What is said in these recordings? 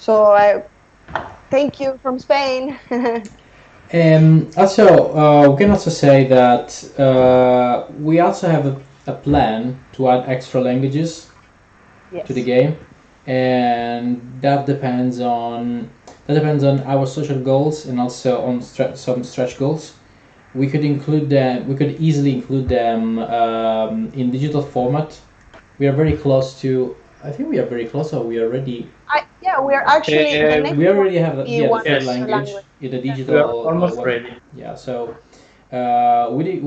So I thank you from Spain. Also, we can also say that we also have a plan to add extra languages to the Yes. game, and that depends on our social goals and also on some stretch goals. We could include them. We could easily include them in digital format. We are very close to. I think we are very close, or we already. Yeah, we're actually the next We one already have will be the one third Yes, extra language language. in the Yeah. we are digital almost one. ready. Yeah, so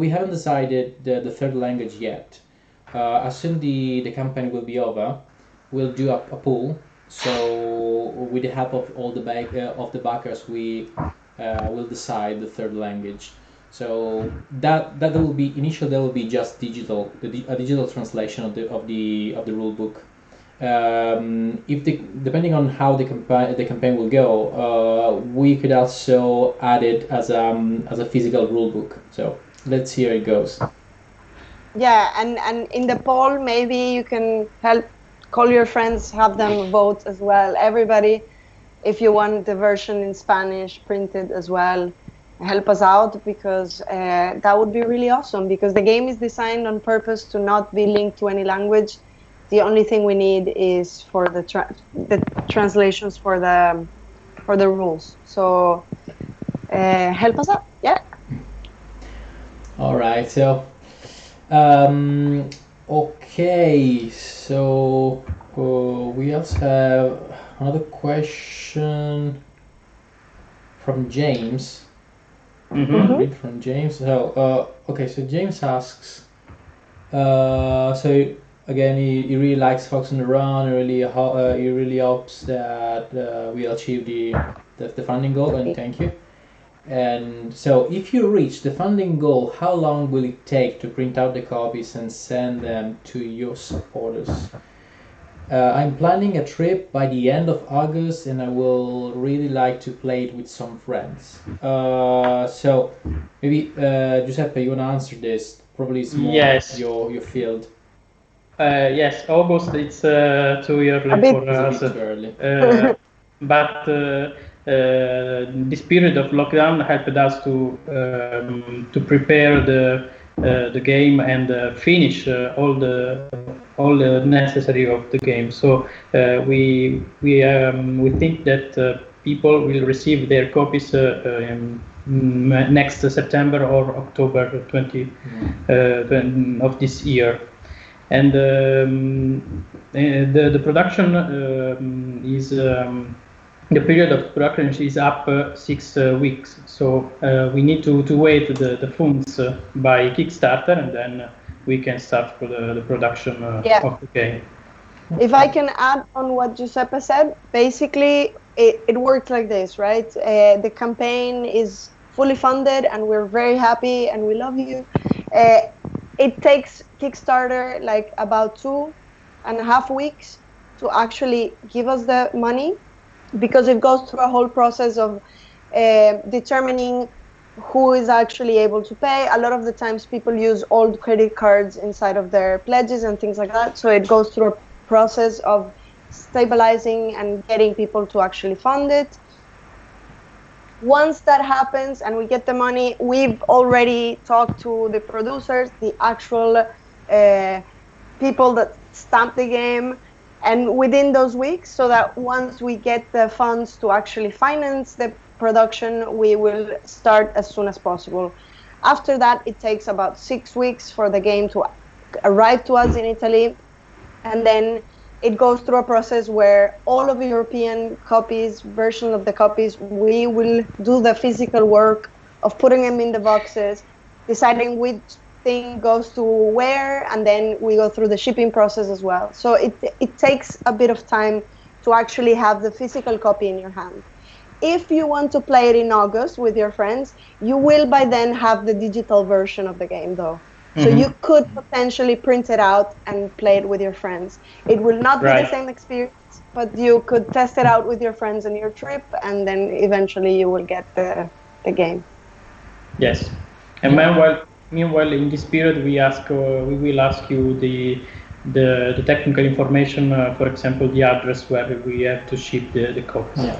we haven't decided the third language yet. As soon the campaign will be over, we'll do a pool. So with the help of all the backers, we will decide the third language. So that will be initially that will be just digital, a digital translation of the rule book. If depending on how the campaign will go, we could also add it as a physical rule book. So let's see how it goes. Yeah, and in the poll, maybe you can help call your friends, have them vote as well. Everybody, if you want the version in Spanish printed as well, help us out because that would be really awesome. Because the game is designed on purpose to not be linked to any language. The only thing we need is for the translations for the rules. So help us out. Yeah. All right. So okay. So we also have another question from James. Mhm. Read from James. So okay. So James asks. So again, he really likes Fox on the Run. He really hopes that we'll achieve the funding goal. And thank you. And so, if you reach the funding goal, how long will it take to print out the copies and send them to your supporters? I'm planning a trip by the end of August, and I will really like to play it with some friends. So maybe Giuseppe, you want to answer this? Probably it's more Yes. your field. Yes, August it's too A early bit. for It's a us. bit too early. But this period of lockdown helped us to prepare the game and finish all the necessary of the game. So we think that people will receive their copies next September or October 20 of this year. And the production is the period of production is up 6 weeks. So we need to wait the funds by Kickstarter, and then we can start for the production Yeah. of the game. If I can add on what Giuseppe said, basically it worked like this, right? The campaign is fully funded and we're very happy and we love you. It takes Kickstarter like about 2.5 weeks to actually give us the money because it goes through a whole process of determining who is actually able to pay. A lot of the times people use old credit cards inside of their pledges and things like that. So it goes through a process of stabilizing and getting people to actually fund it. Once that happens and we get the money, we've already talked to the producers, the actual people that stamp the game, and within those weeks, so that once we get the funds to actually finance the production, we will start as soon as possible. After that, it takes about 6 weeks for the game to arrive to us in Italy, and then it goes through a process where all of the European copies, versions of the copies, we will do the physical work of putting them in the boxes, deciding which thing goes to where, and then we go through the shipping process as well. So it takes a bit of time to actually have the physical copy in your hand. If you want to play it in August with your friends, you will by then have the digital version of the game though. So you could potentially print it out and play it with your friends. It will not be the same experience, but you could test it out with your friends on your trip, and then eventually you will get the game. Yes, and meanwhile, in this period, we will ask you the technical information, for example, the address where we have to ship the copies. Yeah,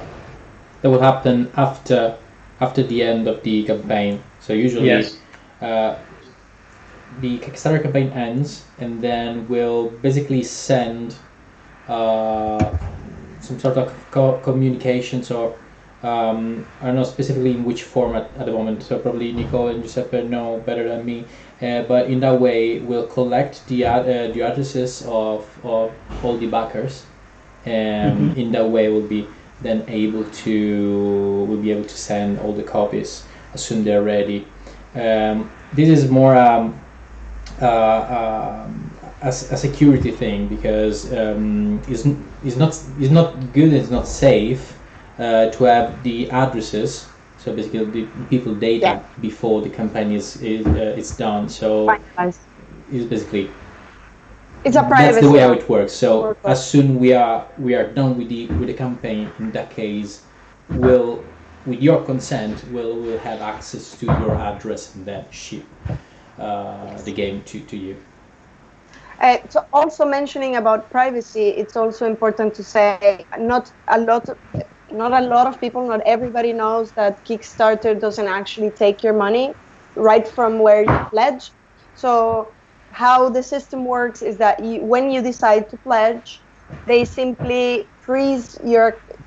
that will happen after the end of the campaign. So usually, Yes. The Kickstarter campaign ends, and then we'll basically send some sort of communications, or I don't know specifically in which format at the moment. So probably Nico and Giuseppe know better than me. But in that way, we'll collect the addresses of all the backers, and in that way, we'll be able to send all the copies as soon they're ready. This is more a security thing, because it's not good, it's not safe to have the addresses, so basically the people data before the campaign is done. So it's basically it's a privacy. That's the way how it works. So as soon we are done with the campaign, in that case, with your consent, we'll have access to your address and then ship the game to you. So also mentioning about privacy, it's also important to say not a lot of people, not everybody knows that Kickstarter doesn't actually take your money right from where you pledge. So how the system works is that when you decide to pledge, they simply freeze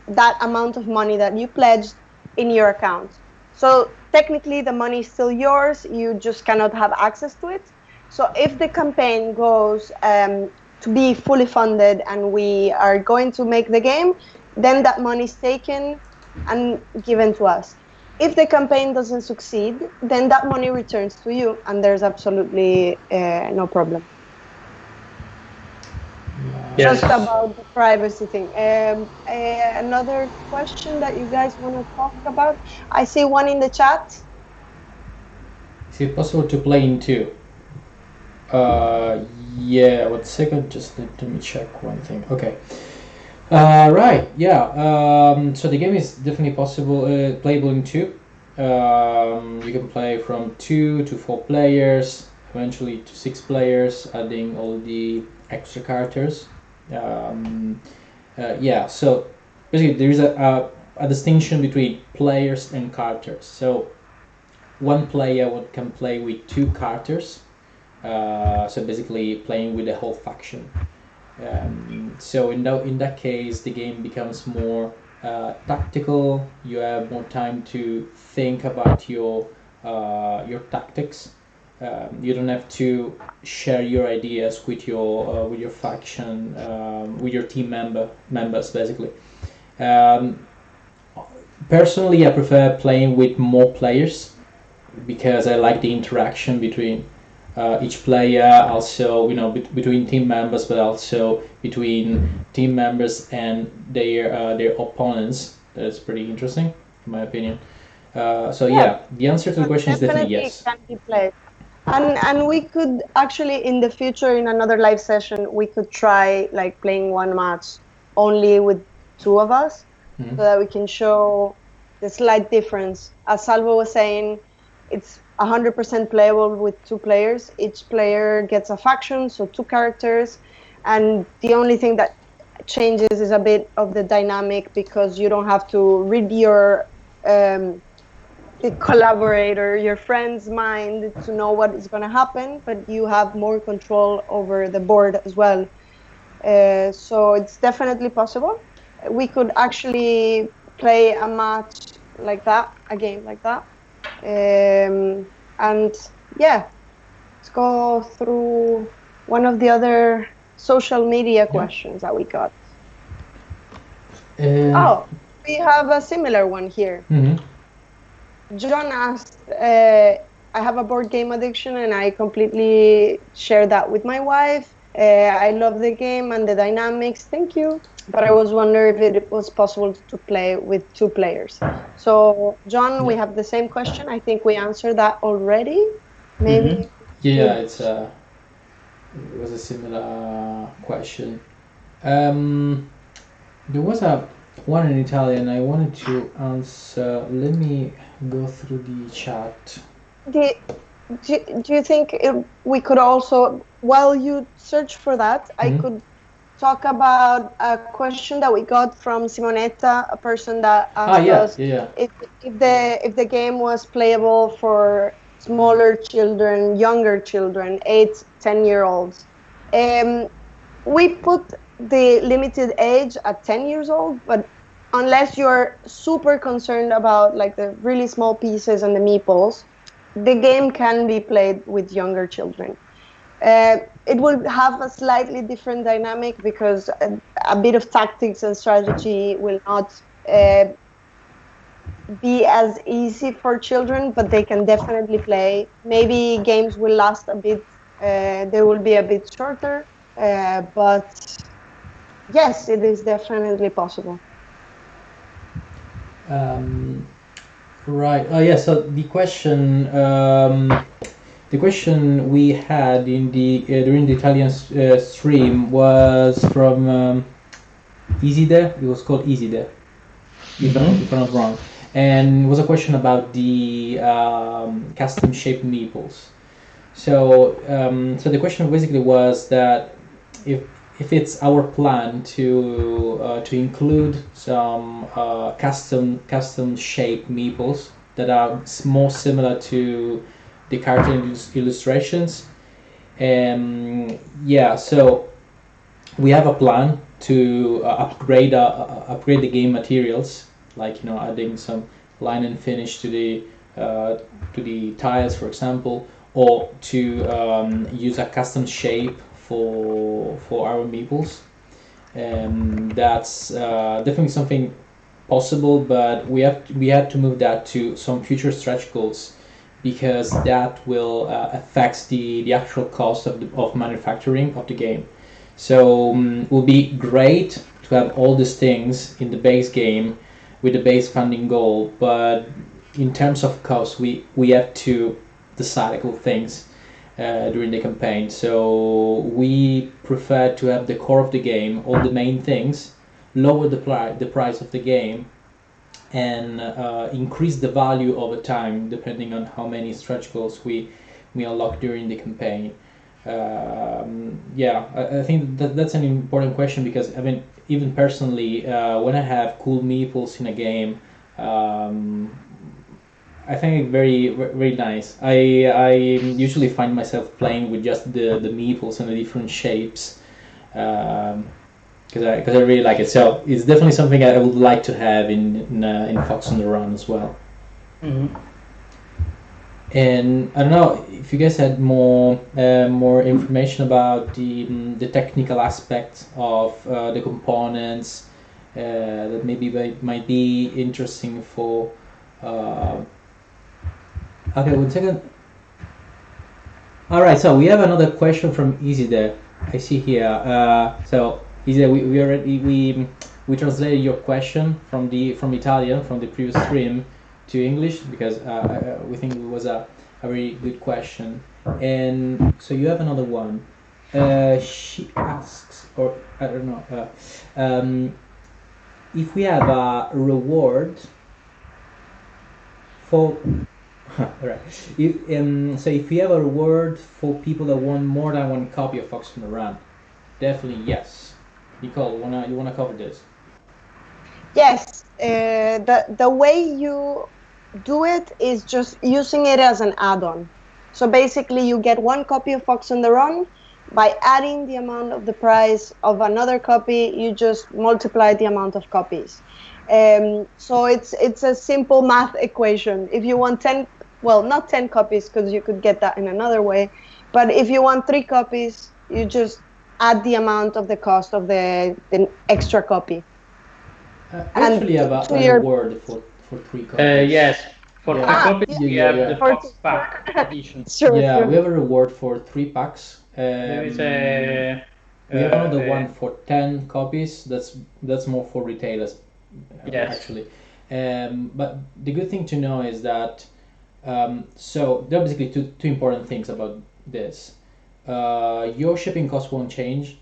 that amount of money that you pledged in your account. So technically the money is still yours, you just cannot have access to it. So if the campaign goes to be fully funded and we are going to make the game, then that money is taken and given to us. If the campaign doesn't succeed, then that money returns to you, and there's absolutely no problem. Yes. Just about the privacy thing. Another question that you guys want to talk about? I see one in the chat. Is it possible to play in two? Yeah, 1 second, just let me check one thing. Okay. Right, yeah. So the game is definitely possible, playable in two. You can play from 2 to 4 players, eventually to 6 players, adding all the extra characters. Yeah, so basically there is a distinction between players and characters. So one player can play with 2 characters. So basically playing with the whole faction. So in that case, the game becomes more tactical. You have more time to think about your tactics. You don't have to share your ideas with your faction, with your team members, basically. Personally, I prefer playing with more players because I like the interaction between each player, also between team members, but also between team members and their opponents. That's pretty interesting, in my opinion. So yeah, the answer to the question is definitely yes. Can be played. And we could actually, in the future, in another live session, we could try like playing one match only with 2 of us, so that we can show the slight difference. As Salvo was saying, it's 100% playable with 2 players. Each player gets a faction, so 2 characters, and the only thing that changes is a bit of the dynamic, because you don't have to read your collaborator, your friend's mind to know what is going to happen, but you have more control over the board as well. So it's definitely possible. We could actually play a match like that, a game like that. And yeah, let's go through one of the other social media questions that we got. We have a similar one here. John asked, I have a board game addiction and I completely share that with my wife. I love the game and the dynamics, thank you. But I was wondering if it was possible to play with 2 players. So, John, we have the same question. I think we answered that already. Maybe. Yeah, it was a similar question. There was one in Italian I wanted to answer. Let me go through the chat. do you think we could also, while you search for that, I could talk about a question that we got from Simonetta, a person that asked us if the game was playable for smaller children, younger children, 8-10-year-olds. We put the limited age at 10 years old, but unless you're super concerned about like the really small pieces and the meeples, the game can be played with younger children. It will have a slightly different dynamic because a bit of tactics and strategy will not be as easy for children, but they can definitely play. Maybe games will last a bit, they will be a bit shorter, but yes, it is definitely possible. Right. Oh, yeah. So the question we had in the during the Italian stream was from Easy-There. It was called Easy-There, if I'm not wrong, and it was a question about the custom shaped meeples. So so the question basically was that if it's our plan to include some custom shaped meeples that are more similar to the cartoon illustrations, yeah. So we have a plan to upgrade the game materials, like adding some line and finish to the tiles, for example, or to use a custom shape for our meeples. That's definitely something possible, but we had to move that to some future stretch goals, because that will affect the actual cost of manufacturing of the game. So it would be great to have all these things in the base game with the base funding goal, but in terms of cost, we have to decide a couple things during the campaign. So we prefer to have the core of the game, all the main things, lower the price of the game, and increase the value over time depending on how many stretch goals we unlock during the campaign. Yeah, I think that's an important question, because I mean, even personally, when I have cool meeples in a game, I think it's very, very nice. I usually find myself playing with just the meeples and the different shapes, because I really like it. So it's definitely something I would like to have in Fox on the Run as well. And I don't know if you guys had more information about the technical aspects of the components that maybe might be interesting for. Okay, 1 second. All right, so we have another question from Easy-There. I see here. So Easy-There, we translated your question from Italian from the previous stream to English, because we think it was a very good question. And so you have another one. She asks, or I don't know, if we have a reward for. Right. So if we have a reward for people that want more than one copy of Fox on the Run, definitely yes. Nicole, you wanna cover this? Yes. The way you do it is just using it as an add-on. So basically, you get one copy of Fox on the Run. By adding the amount of the price of another copy, you just multiply the amount of copies. So it's a simple math equation. If you want 10, well, not 10 copies, because you could get that in another way, but if you want 3 copies, you just add the amount of the cost of the extra copy. Actually, have a reward for 3 copies. Yes, for 3 copies we have the Fox pack edition. Sure, we sure. have a reward for 3 packs. There is we have another one for 10 copies. That's more for retailers. Yes. Actually, but the good thing to know is that so there are basically two important things about this. Your shipping cost won't change,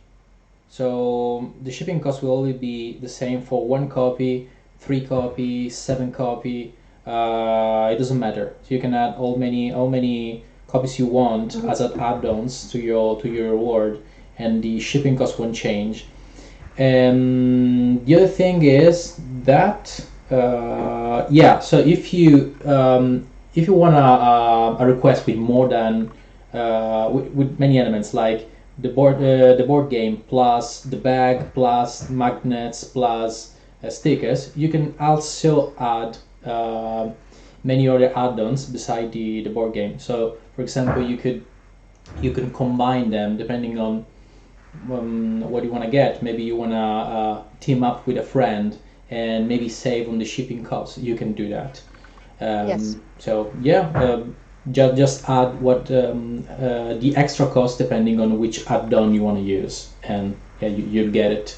so the shipping cost will always be the same for 1 copy, 3 copy, 7 copy. It doesn't matter. So you can add how many copies you want as add-ons to your reward, and the shipping cost won't change. The other thing is that so if you want a request with more than with many elements, like the board game plus the bag plus magnets plus stickers, you can also add many other add-ons beside the board game. So for example, you can combine them depending on what you want to get. Maybe you want to team up with a friend and maybe save on the shipping costs. You can do that. Yes. So yeah, just add what the extra cost depending on which add-on you want to use, and yeah, you'll get it.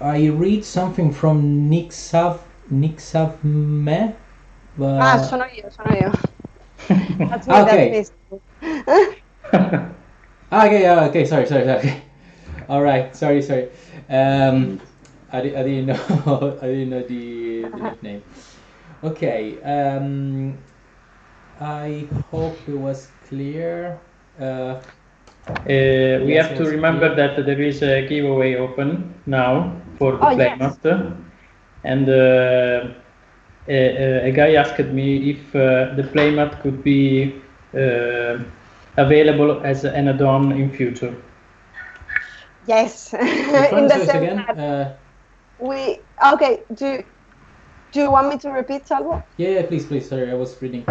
I read something from Nixavme. Sono io. That's me, Okay. that's me. Okay, sorry. Okay. All right, sorry. I didn't know I didn't know the nickname. Okay. I hope it was clear. We Yes, have to yes, remember clear. that there is a giveaway open now for the Oh, yes. playmat, and a guy asked me if the playmat could be available as an add-on in future. Yes. Which one? In the So sense again? that okay. Do you want me to repeat, Salvo? Yeah, please. Sorry, I was reading.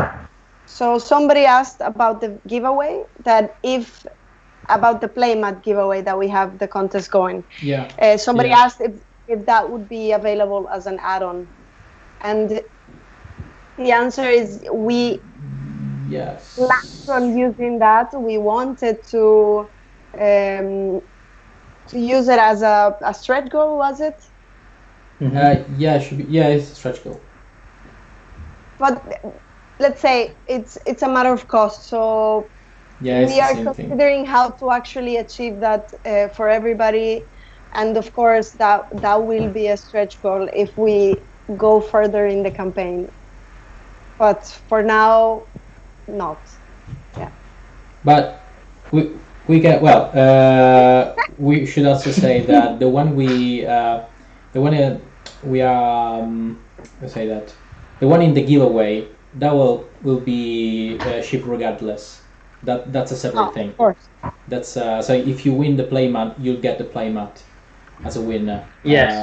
So somebody asked about the giveaway, about the playmat giveaway that we have the contest going. Yeah. Somebody Yeah. asked if that would be available as an add-on, and the answer is we Yes. planned on using that. We wanted to use it as a stretch goal, was it? Yeah, it should be. Yeah, it's a stretch goal. But let's say it's a matter of cost. So Yeah, it's we the are same thing. considering how to actually achieve that for everybody, and of course that will be a stretch goal if we go further in the campaign. But for now, not. Yeah. But we get we should also say that the one we are let's say that the one in the giveaway that will be shipped regardless. That's a separate thing. Of course. That's so if you win the playmat, you'll get the playmat as a winner. Yes.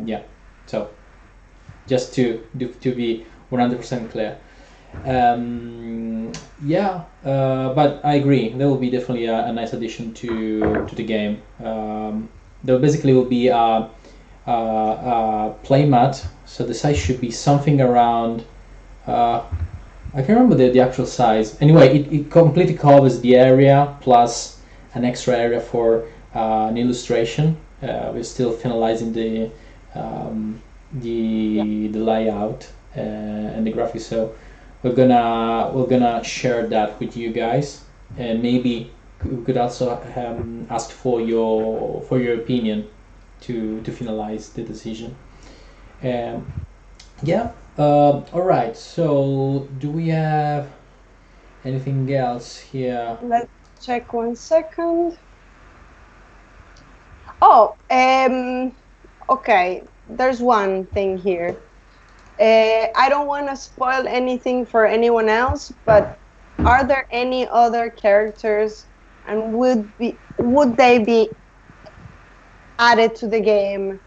Yeah. So just to be 100% clear. But I agree. That will be definitely a nice addition to the game. There basically will be a playmat. So the size should be something around. I can't remember the actual size. Anyway, it completely covers the area plus an extra area for an illustration. We're still finalizing the layout and the graphics. So we're gonna share that with you guys, and maybe we could also ask for your opinion to finalize the decision. All right. So do we have anything else here? Let's check 1 second. Oh, okay. There's one thing here. I don't want to spoil anything for anyone else, but are there any other characters, and would they be added to the game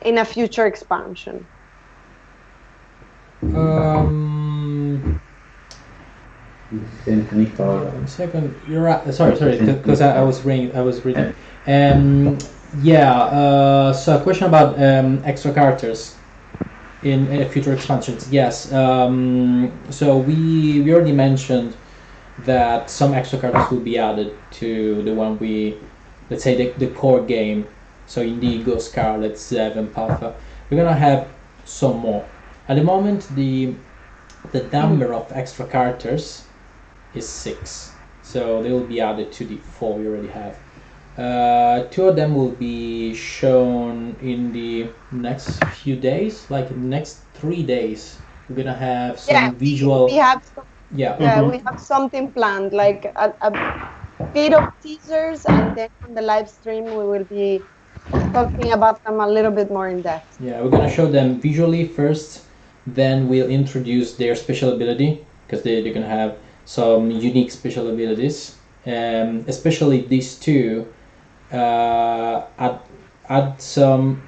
in a future expansion? One second. You're right. Sorry, because I was reading. So a question about extra characters in future expansions. Yes. So we already mentioned that some extra characters will be added to the one let's say the core game. So Indigo, Scarlet, Zev, and Puffer. We're gonna have some more. At the moment, the number of extra characters is 6. So they will be added to the 4 we already have. 2 of them will be shown in the next few days, like in the next 3 days. We're gonna have some visual. We have some Yeah. Yeah, we have something planned, like a bit of teasers, and then on the live stream we will be talking about them a little bit more in depth. Yeah, we're gonna show them visually first, then we'll introduce their special ability because they're gonna have some unique special abilities. Especially these two, add some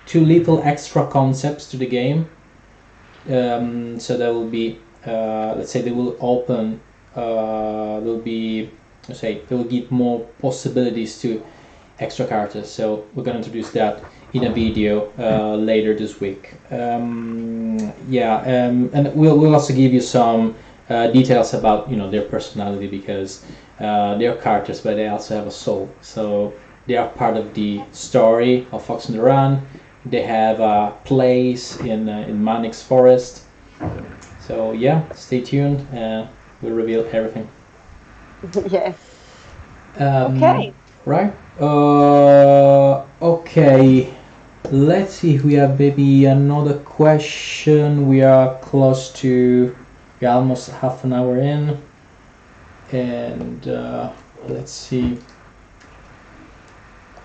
two little extra concepts to the game. So there will be, let's say, they will open. Will be, let's say, they will give more possibilities to extra characters. So we're gonna introduce that in a video later this week. Yeah, and we'll also give you some details about their personality because they're characters, but they also have a soul. So they are part of the story of Fox on the Run. They have a place in Mannix Forest. So yeah, stay tuned. We'll reveal everything. Yeah. Okay. Right. Okay. Let's see if we have maybe another question. We are close to, we're almost half an hour in, and let's see.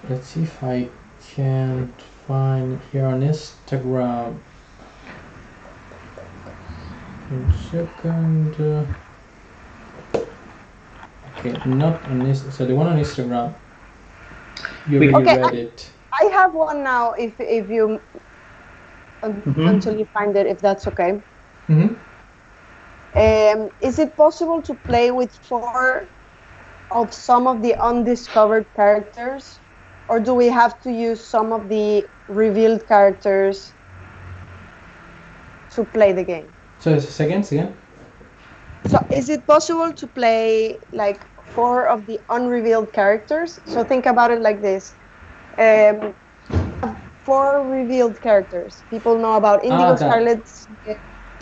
Let's see if I can find here on Instagram. One second. Okay, not on this. So the one on Instagram, you already read it. I have one now. If you until you find it, if that's okay. Is it possible to play with 4 of some of the undiscovered characters, or do we have to use some of the revealed characters to play the game? So again. So is it possible to play like 4 of the unrevealed characters? So think about it like this. 4 revealed characters. People know about Indigo, Scarlet.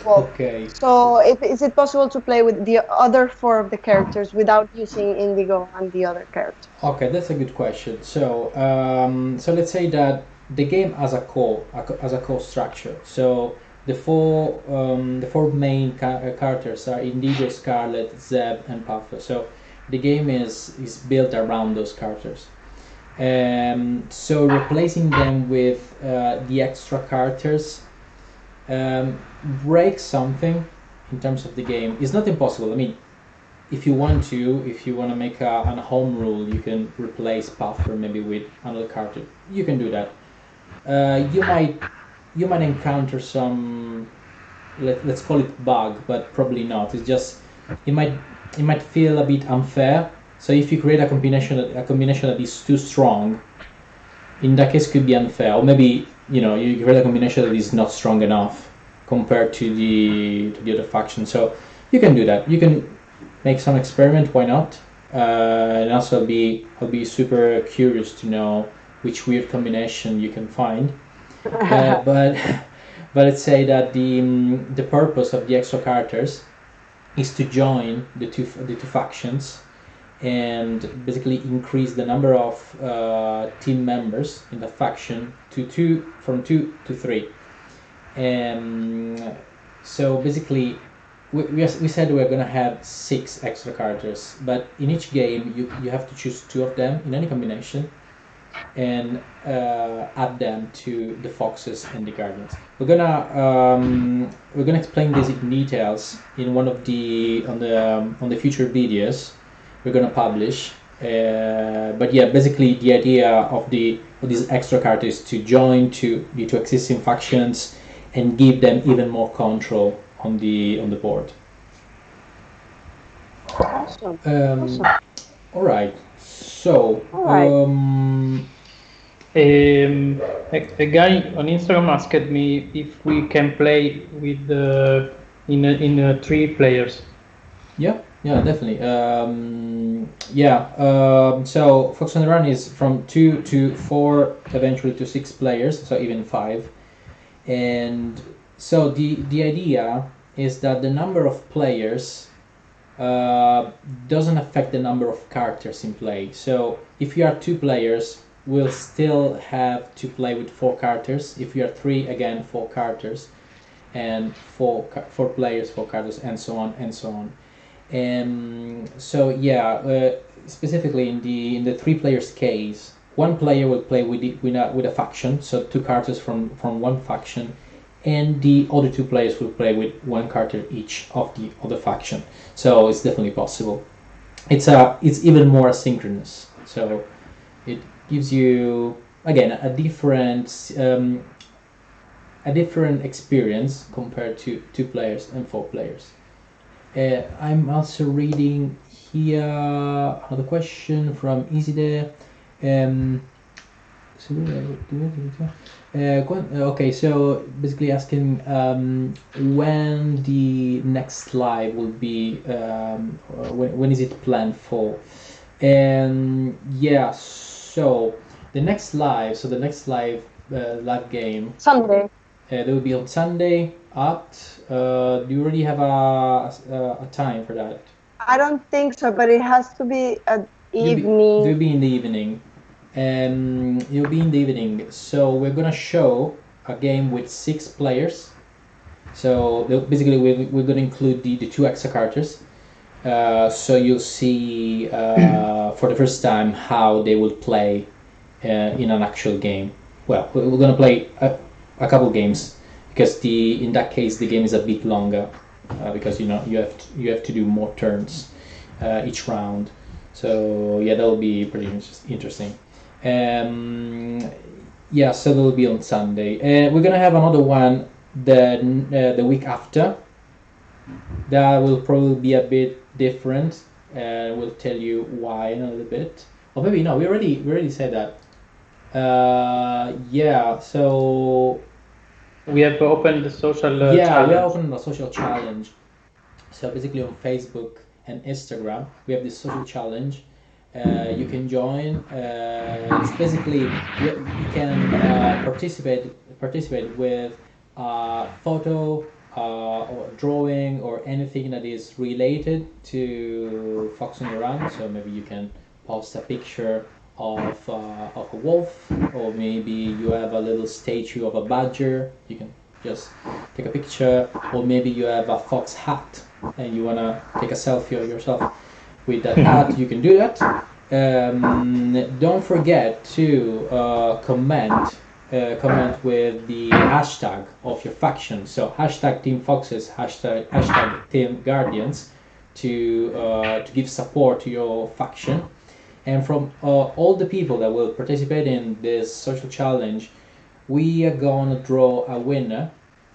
Okay. So is it possible to play with the other 4 of the characters without using Indigo and the other characters? Okay, that's a good question. So so let's say that the game as a core structure. So the 4 main characters are Indigo, Scarlet, Zeb, and Puffer. So the game is built around those characters. So replacing them with the extra characters breaks something in terms of the game. It's not impossible. I mean, if you want to make a home rule, you can replace Puffer maybe with another character. You can do that. You might encounter some, let's call it bug, but probably not. It's just it might feel a bit unfair. So if you create a combination that is too strong, in that case, it could be unfair. Or maybe you create a combination that is not strong enough compared to the other faction. So you can do that. You can make some experiment. Why not? And also, I'll be super curious to know which weird combination you can find. But let's say that the purpose of the extra characters is to join the two factions and basically increase the number of team members in the faction from 2 to 3. So basically, we said we're gonna have 6 extra characters, but in each game you have to choose 2 of them in any combination and add them to the foxes and the guardians. We're gonna explain this in details in one of on the future videos we're gonna publish. But yeah, basically the idea of these extra characters to join to the 2 existing factions and give them even more control on the board. Awesome. All right. So, a guy on Instagram asked me if we can play with in 3 players. Yeah, definitely. So Fox on the Run is from 2 to 4, eventually to 6 players, so even 5. And so the idea is that the number of players doesn't affect the number of characters in play. So if you are 2 players, we'll still have to play with 4 characters. If you are 3, again 4 characters. and four players, 4 cards, and so on and so on. So yeah, specifically in the 3 players case, 1 player will play with a faction, so 2 cards from 1 faction, and the other 2 players will play with 1 card each of the other faction. So it's definitely possible. It's even more asynchronous, so it gives you again a different experience compared to 2 players and 4 players. I'm also reading here another question from Iside. Okay, so basically asking when the next live will be, when is it planned for? Yeah, so the next live game Sunday. That will be on Sunday at. Do you already have a time for that? I don't think so, but it has to be at evening. It'll be in the evening. It'll be in the evening. So we're gonna show a game with 6 players. So basically, we're gonna include the 2 extra characters. So you'll see for the first time how they will play in an actual game. Well, we're gonna play a couple games because in that case the game is a bit longer because you have to do more turns each round. So yeah, that'll be pretty interesting. Yeah, so that'll be on Sunday. We're gonna have another one the week after. That will probably be a bit different. We'll tell you why in a little bit. Or maybe no, we already said that. Yeah, so we have opened the social yeah, challenge. we are opening a social challenge. So basically on Facebook and Instagram, we have this social challenge. You can join. It's basically you can participate with a photo or drawing or anything that is related to Fox on the Run. So maybe you can post a picture of a wolf, or maybe you have a little statue of a badger. You can just take a picture, or maybe you have a fox hat and you wanna take a selfie of yourself with that hat. You can do that. Don't forget to comment with the hashtag of your faction. So hashtag Team Foxes, hashtag Team Guardians to give support to your faction. And from all the people that will participate in this social challenge, we are gonna draw a winner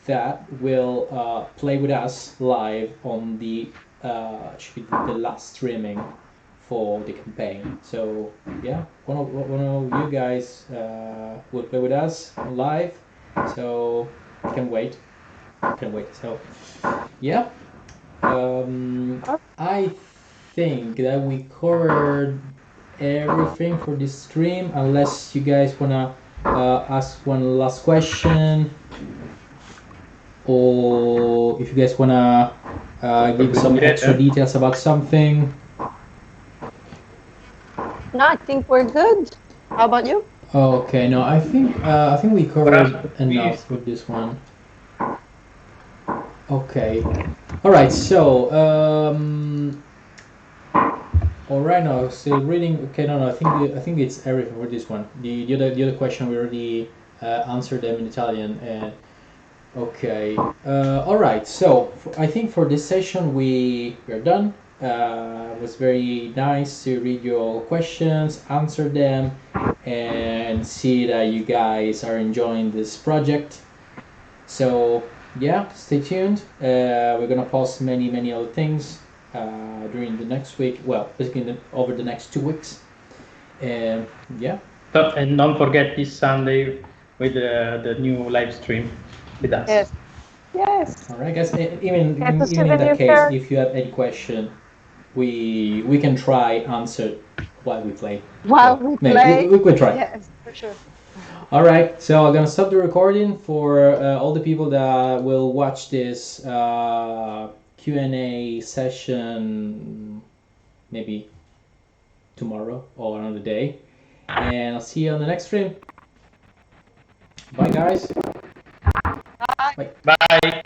that will play with us live on the last streaming for the campaign. So yeah, one of you guys will play with us live. So can't wait. So yeah, I think that we covered everything for this stream, unless you guys wanna ask one last question, or if you guys wanna give some extra details about something. No, I think we're good. How about you? Okay, no, I think we covered enough with this one. Okay, all right. So all right, now still reading. Okay, no, I think it's everything for this one. The other question we already answered them in Italian. Okay, all right. So I think for this session we are done. It was very nice to read your questions, answer them, and see that you guys are enjoying this project. So yeah, stay tuned. We're gonna post many other things during the next week. Well, basically over the next 2 weeks. Yeah. And don't forget this Sunday with the new live stream with us. Yes. All right, guys. Even in that case, if you have any question, we can try answer while we play. We play. We could try. Yes, for sure. All right, so I'm gonna stop the recording for all the people that will watch this Q&A session maybe tomorrow or another day, and I'll see you on the next stream. Bye, guys. Bye. Bye. Bye. Bye.